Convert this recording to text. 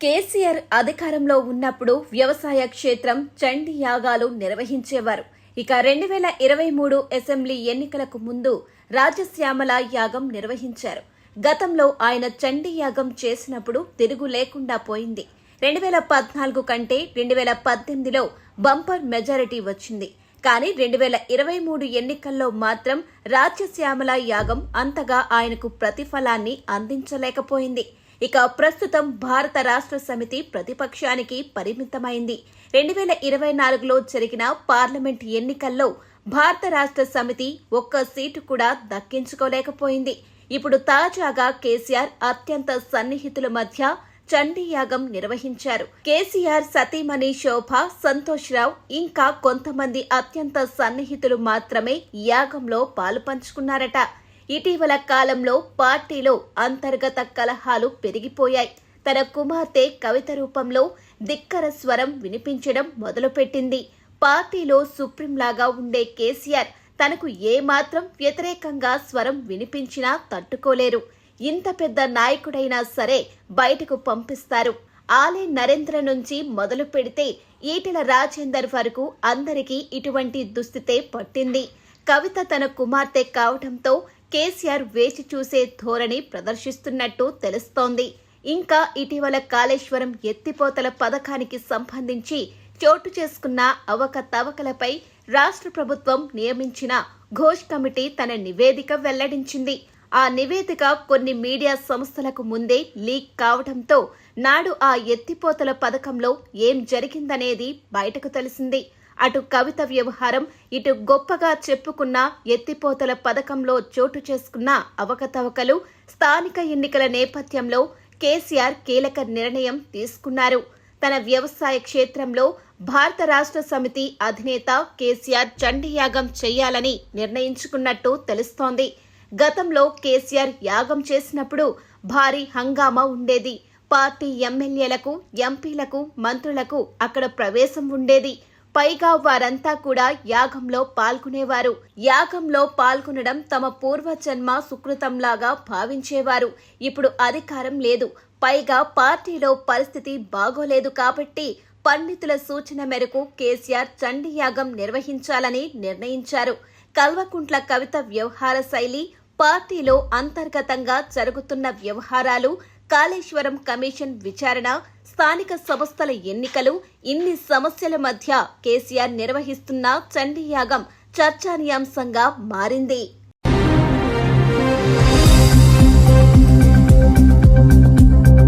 కేసీఆర్ అధికారంలో ఉన్నప్పుడు వ్యవసాయ క్షేత్రం చండీ యాగాలు నిర్వహించేవారు. ఇక 2023 అసెంబ్లీ ఎన్నికలకు ముందు రాజశ్యామల యాగం నిర్వహించారు. గతంలో ఆయన చండీ యాగం చేసినప్పుడు తిరుగు లేకుండా పోయింది. 2014 కంటే 2018లో బంపర్ మెజారిటీ వచ్చింది. కానీ 2023 ఎన్నికల్లో మాత్రం రాజశ్యామల యాగం అంతగా ఆయనకు ప్రతిఫలాన్ని అందించలేకపోయింది. ఇక ప్రస్తుతం భారత రాష్ట్ర సమితి ప్రతిపక్షానికి పరిమితమైంది. 2024లో జరిగిన పార్లమెంట్ ఎన్నికల్లో భారత రాష్ట్ర సమితి ఒక్క సీటు కూడా దక్కించుకోలేకపోయింది. ఇప్పుడు తాజాగా కేసీఆర్ అత్యంత సన్నిహితుల మధ్య చండీ యాగం నిర్వహించారు. కేసీఆర్ సతీమణి శోభ, సంతోష్ రావు ఇంకా కొంతమంది అత్యంత సన్నిహితులు మాత్రమే యాగంలో పాలుపంచుకున్నారట. ఇటీవల కాలంలో పార్టీలో అంతర్గత కలహాలు పెరిగిపోయాయి. తన కుమార్తె కవిత రూపంలో ధిక్కర స్వరం వినిపించడం మొదలుపెట్టింది. పార్టీలో సుప్రీంలాగా ఉండే కేసీఆర్ తనకు ఏమాత్రం వ్యతిరేకంగా స్వరం వినిపించినా తట్టుకోలేరు. ఇంత పెద్ద నాయకుడైనా సరే బయటకు పంపిస్తారు. ఆలే నరేంద్ర నుంచి మొదలు పెడితే ఈటెల రాజేందర్ వరకు అందరికీ ఇటువంటి దుస్థితే పట్టింది. కవిత తన కుమార్తె కావడంతో కేసీఆర్ వేచి చూసే ధోరణి ప్రదర్శిస్తున్నట్టు తెలుస్తోంది. ఇంకా ఇటీవల కాళేశ్వరం ఎత్తిపోతల పథకానికి సంబంధించి చోటు చేసుకున్న అవకతవకలపై రాష్ట్ర ప్రభుత్వం నియమించిన ఘోష్ కమిటీ తన నివేదిక వెల్లడించింది. ఆ నివేదిక కొన్ని మీడియా సంస్థలకు ముందే లీక్ కావడంతో నాడు ఆ ఎత్తిపోతల పథకంలో ఏం జరిగిందనేది బయటకు తెలిసింది. అటు కవిత వ్యవహారం, ఇటు గొప్పగా చెప్పుకున్న ఎత్తిపోతల పథకంలో చోటు చేసుకున్న అవకతవకలు, స్థానిక ఎన్నికల నేపథ్యంలో కేసీఆర్ కీలక నిర్ణయం తీసుకున్నారు. తన వ్యవసాయ క్షేత్రంలో భారత రాష్ట్ర సమితి అధినేత కేసీఆర్ చండీ యాగం చేయాలని నిర్ణయించుకున్నట్టు తెలుస్తోంది. గతంలో కేసీఆర్ యాగం చేసినప్పుడు భారీ హంగామా ఉండేది. పార్టీ ఎమ్మెల్యేలకు, ఎంపీలకు, మంత్రులకు అక్కడ ప్రవేశం ఉండేది. పైగా వారంతా కూడా యాగంలో పాల్గొనేవారు. యాగంలో పాల్గొనడం తమ పూర్వజన్మ సుకృతంలాగా భావించేవారు. ఇప్పుడు అధికారం లేదు, పైగా పార్టీలో పరిస్థితి బాగోలేదు కాబట్టి పండితుల సూచన మేరకు కేసీఆర్ చండీ యాగం నిర్వహించాలని నిర్ణయించారు. కల్వకుంట్ల కవిత వ్యవహార శైలి, పార్టీలో అంతర్గతంగా జరుగుతున్న వ్యవహారాలు, కాళేశ్వరం కమిషన్ విచారణ, స్థానిక సంస్థల ఎన్నికలు, ఇన్ని సమస్యల మధ్య కేసీఆర్ నిర్వహిస్తున్న చండీ యాగం చర్చానీయాంశంగా మారింది.